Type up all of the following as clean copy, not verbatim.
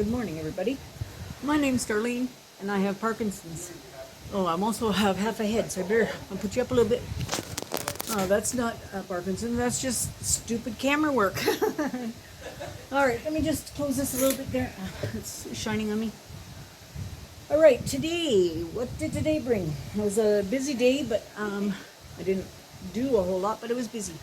Good morning, everybody. My name's Darlene, and I have Parkinson's. Oh, I also have half a head, so I'll put you up a little bit. Oh, that's not Parkinson's, that's just stupid camera work. All right, let me just close this a little bit there. It's shining on me. All right, today, what did today bring? It was a busy day, but I didn't do a whole lot, but it was busy.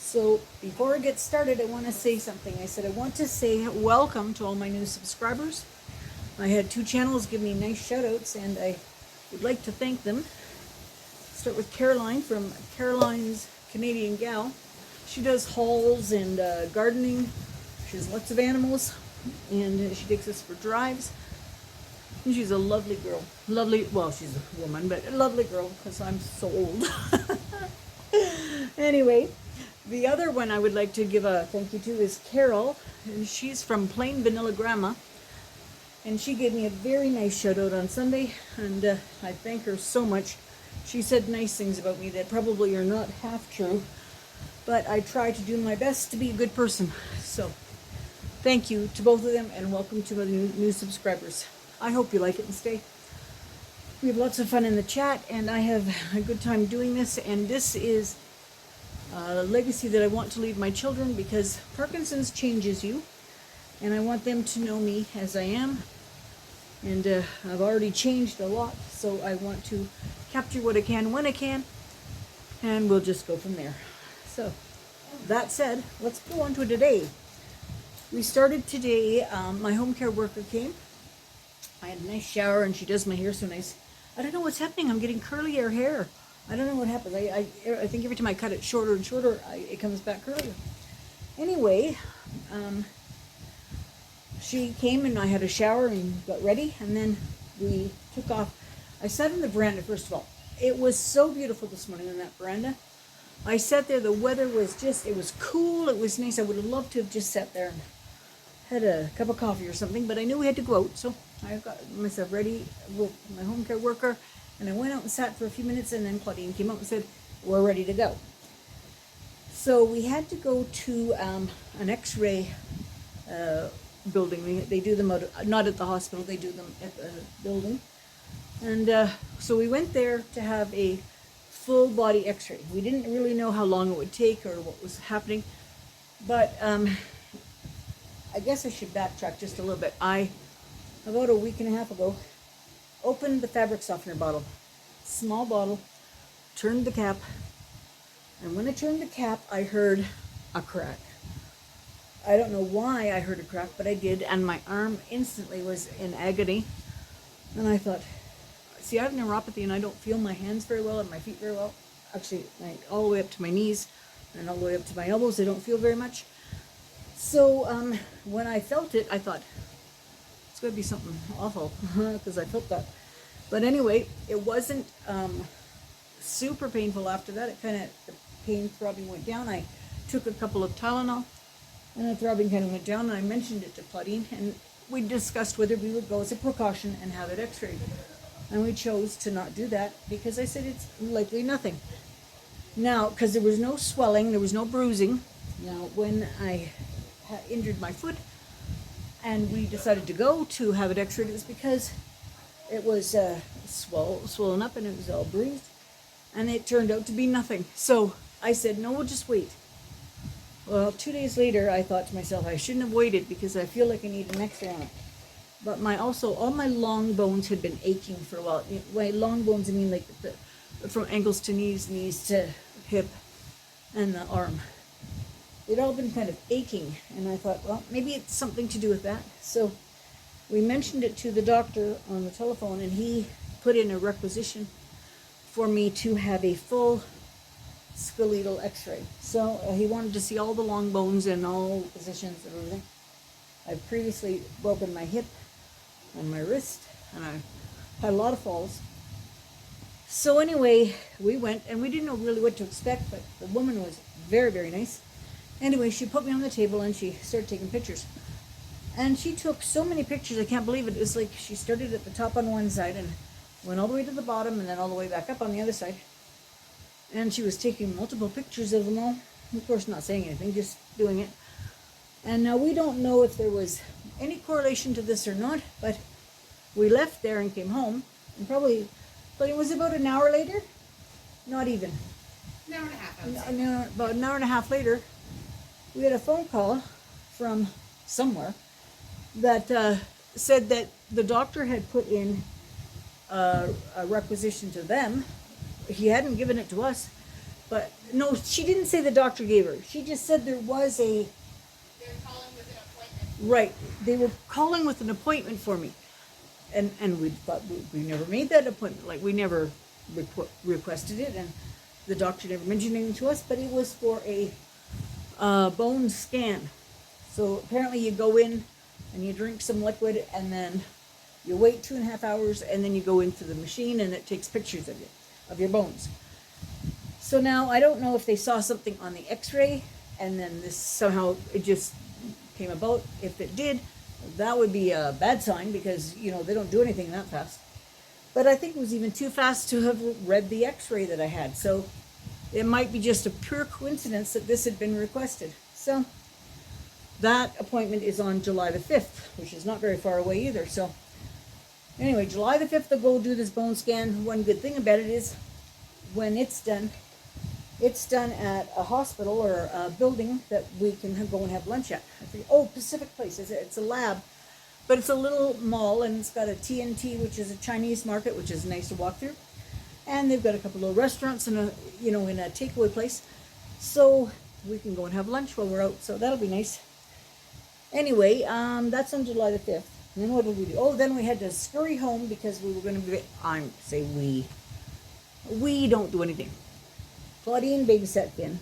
So before I get started, I want to say something. I want to say welcome to all my new subscribers. I had 2 channels give me nice shout outs, and I would like to thank them. Start with Caroline from Caroline's Canadian Gal. She does hauls and gardening. She has lots of animals, and she takes us for drives. And she's a lovely girl. Lovely, well, she's a woman, but a lovely girl because I'm so old. Anyway, the other one I would like to give a thank you to is Carol. And she's from Plain Vanilla Grandma. And she gave me a very nice shout out on Sunday, and I thank her so much. She said nice things about me that probably are not half true, but I try to do my best to be a good person. So thank you to both of them, and welcome to the new subscribers. I hope you like it and stay. We have lots of fun in the chat, and I have a good time doing this, and this is a legacy that I want to leave my children, because Parkinson's changes you, and I want them to know me as I am. And I've already changed a lot, so I want to capture what I can when I can, and we'll just go from there. So that said, let's go on to today. We started today, my home care worker came. I had a nice shower, and she does my hair so nice. I don't know what's happening. I'm getting curlier hair. I don't know what happens. I think every time I cut it shorter and shorter, it comes back curlier. Anyway, she came, and I had a shower and got ready, and then we took off. I sat in the veranda, first of all. It was so beautiful this morning in that veranda. I sat there. The weather was just, it was cool. It was nice. I would have loved to have just sat there and had a cup of coffee or something, but I knew we had to go out, so I got myself ready with my home care worker, and I went out and sat for a few minutes, and then Claudine came up and said, we're ready to go. So we had to go to an x-ray building. They do them not at the hospital, they do them at the building. And so we went there to have a full body x-ray. We didn't really know how long it would take or what was happening, but I guess I should backtrack just a little bit. About a week and a half ago, opened the fabric softener bottle, small bottle, turned the cap, and when I turned the cap, I heard a crack. I don't know why I heard a crack, but I did, and my arm instantly was in agony. And I thought, see, I have neuropathy, and I don't feel my hands very well and my feet very well. Actually, all the way up to my knees and all the way up to my elbows, I don't feel very much. So when I felt it, I thought, it's going to be something awful, because I felt that. But anyway, it wasn't super painful after that. It kind of, the pain throbbing went down. I took a couple of Tylenol, and the throbbing kind of went down, and I mentioned it to Claudine, and we discussed whether we would go as a precaution and have it x-rayed. And we chose to not do that, because I said it's likely nothing. Now, because there was no swelling, there was no bruising. Now, when I injured my foot, and we decided to go to have it x-rayed, it was because it was swollen up, and it was all bruised, and it turned out to be nothing. So I said, no, we'll just wait. Well, 2 days later, I thought to myself, I shouldn't have waited, because I feel like I need an x-ray on it. But all my long bones had been aching for a while. By long bones, I mean like from ankles to knees, knees to hip, and the arm. They'd all been kind of aching, and I thought, well, maybe it's something to do with that. So we mentioned it to the doctor on the telephone, and he put in a requisition for me to have a full skeletal x-ray. So he wanted to see all the long bones and all the positions and everything. I've previously broken my hip and my wrist, and I had a lot of falls. So anyway, we went, and we didn't know really what to expect, but the woman was very, very nice. Anyway, she put me on the table, and she started taking pictures. And she took so many pictures, I can't believe it. It was like she started at the top on one side and went all the way to the bottom, and then all the way back up on the other side. And she was taking multiple pictures of them all. Of course, not saying anything, just doing it. And now we don't know if there was any correlation to this or not, but we left there and came home, and but it was about an hour later, not even. An hour and a half, I would say. No, about an hour and a half later, we had a phone call from somewhere that said that the doctor had put in a requisition to them. He hadn't given it to us, but no, she didn't say the doctor gave her. She just said there was a... They're calling with an appointment. Right, they were calling with an appointment for me, and we thought we never made that appointment. Like, we never requested it, and the doctor never mentioned anything to us. But it was for a bone scan. So apparently you go in and you drink some liquid, and then you wait 2.5 hours, and then you go into the machine and it takes pictures of you, of your bones. So now I don't know if they saw something on the x-ray and then this somehow it just came about. If it did, that would be a bad sign, because you know they don't do anything that fast. But I think it was even too fast to have read the x-ray that I had. So it might be just a pure coincidence that this had been requested. So that appointment is on July the 5th, which is not very far away either. So anyway, July the 5th, I'll go do this bone scan. One good thing about it is when it's done at a hospital or a building that we can go and have lunch at. Pacific Place. It's a lab, but it's a little mall, and it's got a TNT, which is a Chinese market, which is nice to walk through. And they've got a couple of restaurants and in a takeaway place. So we can go and have lunch while we're out. So that'll be nice. Anyway, that's on July the 5th. And then what did we do? Oh, then we had to scurry home because we were going to be... We don't do anything. Claudine babysat Finn.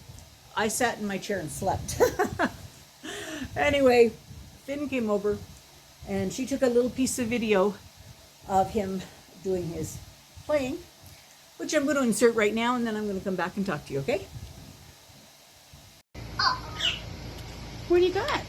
I sat in my chair and slept. Anyway, Finn came over, and she took a little piece of video of him doing his playing, which I'm going to insert right now, and then I'm going to come back and talk to you, okay? What do you got?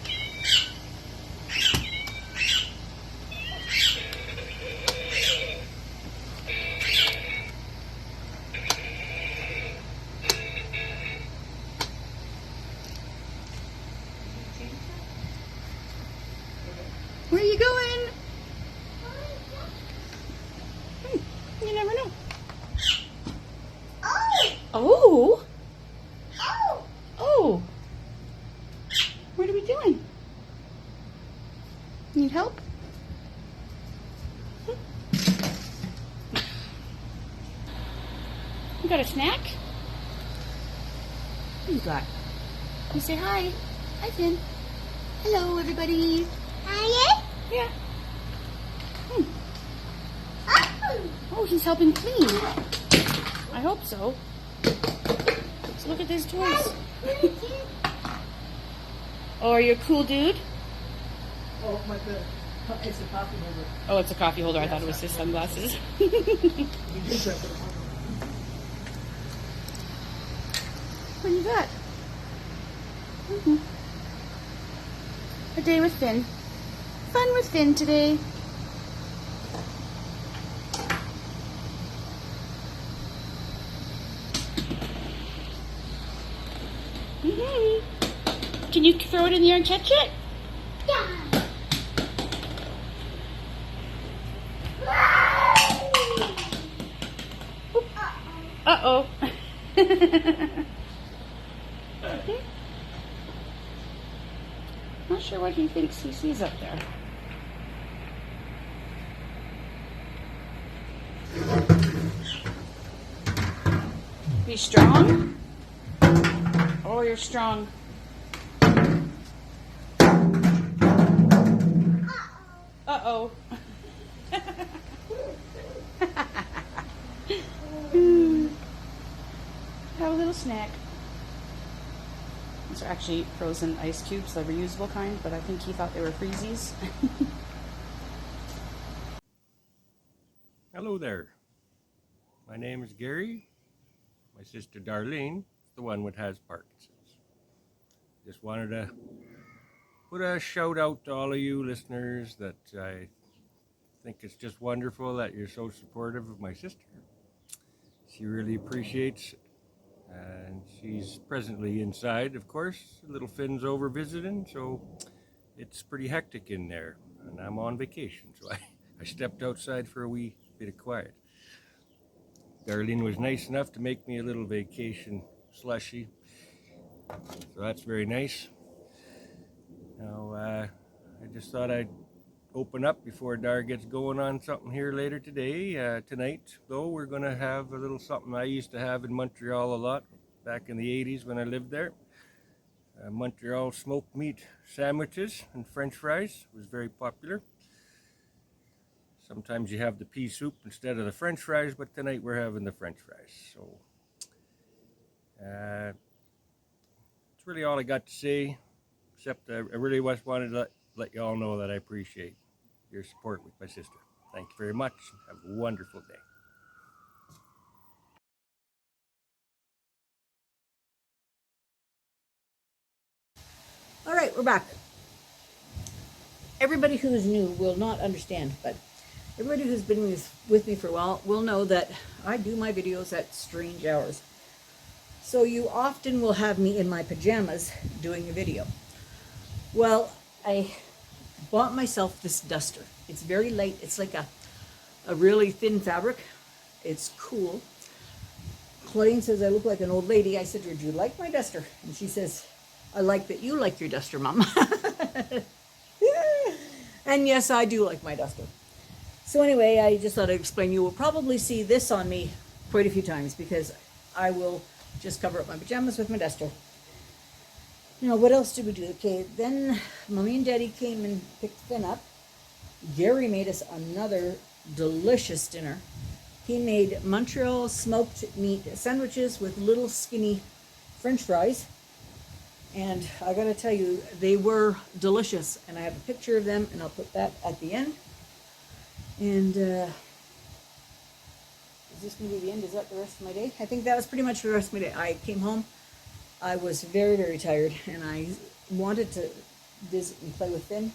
Where are you going? You never know. Oh! Oh! What are we doing? Need help? You got a snack? What you got? You say hi. Hi, Finn. Hello, everybody. Hi. Yeah. Oh, he's helping clean. I hope so. Let's look at his toys. Oh, are you a cool dude? Oh, my God. It's a coffee holder. Oh, it's a coffee holder. I thought it was his sunglasses. What do you got? A day with Finn. Fun with Finn today. Can you throw it in the air and catch it? Yeah. Uh-oh. Not sure what he thinks he sees up there. Be strong? Oh, you're strong. Uh-oh. Have a little snack. These are actually frozen ice cubes, the reusable kind, but I think he thought they were freezies. Hello there. My name is Gary. My sister Darlene is the one that has Parkinson's. Just wanted to put a shout out to all of you listeners that I think it's just wonderful that you're so supportive of my sister. She really appreciates, and she's presently inside, of course. Little Finn's over visiting, so it's pretty hectic in there. and I'm on vacation, so I stepped outside for a wee bit of quiet. Darlene was nice enough to make me a little vacation slushie, so that's very nice. Now, I just thought I'd open up before Dar gets going on something here later today. Tonight, though, we're going to have a little something I used to have in Montreal a lot back in the 80s when I lived there. Montreal smoked meat sandwiches and French fries was very popular. Sometimes you have the pea soup instead of the French fries, but tonight we're having the French fries. So that's really all I got to say, except I really just wanted to let you all know that I appreciate your support with my sister. Thank you very much. Have a wonderful day. All right, we're back. Everybody who's new will not understand, but everybody who's been with me for a while will know that I do my videos at strange hours. So you often will have me in my pajamas doing a video. Well, I bought myself this duster. It's very light. It's like a really thin fabric. It's cool. Claudine says I look like an old lady. I said, would you like my duster? And she says, I like that you like your duster, Mom. And yes, I do like my duster. So anyway, I just thought I'd explain. You will probably see this on me quite a few times because I will just cover up my pajamas with my duster. Now, what else did we do? Okay, then Mommy and Daddy came and picked Finn up. Gary made us another delicious dinner. He made Montreal smoked meat sandwiches with little skinny French fries. And I gotta tell you, they were delicious. And I have a picture of them, and I'll put that at the end. And is this gonna be the end? Is that the rest of my day? I think that was pretty much the rest of my day. I came home. I was very, very tired, and I wanted to visit and play with Finn.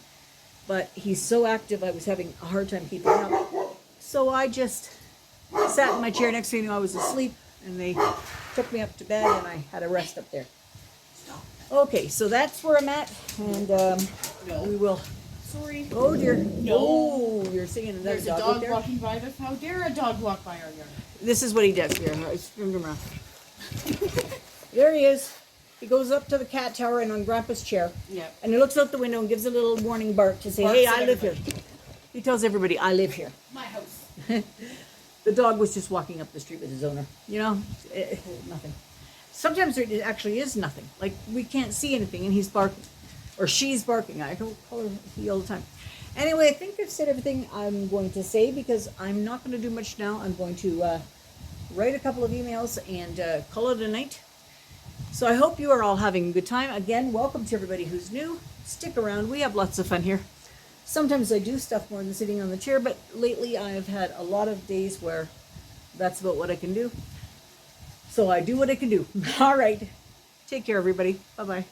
But he's so active, I was having a hard time keeping up. So I just sat in my chair. Next thing you know, I was asleep, and they took me up to bed, and I had a rest up there. Okay, so that's where I'm at, and we will. Sorry. Oh dear. No. Oh, you're singing. There's a dog walking by us. How dare a dog walk by our yard? This is what he does here. There he is. He goes up to the cat tower and on Grandpa's chair. Yeah. And he looks out the window and gives a little warning bark to say, hey, I live here. He tells everybody, I live here. My house. The dog was just walking up the street with his owner. You know, nothing. Sometimes there actually is nothing. Like, we can't see anything, and he's barking. Or she's barking. I don't call her he all the time. Anyway, I think I've said everything I'm going to say because I'm not going to do much now. I'm going to write a couple of emails and call it a night. So I hope you are all having a good time. Again, welcome to everybody who's new. Stick around. We have lots of fun here. Sometimes I do stuff more than sitting on the chair, but lately I have had a lot of days where that's about what I can do. So I do what I can do. All right. Take care, everybody. Bye-bye.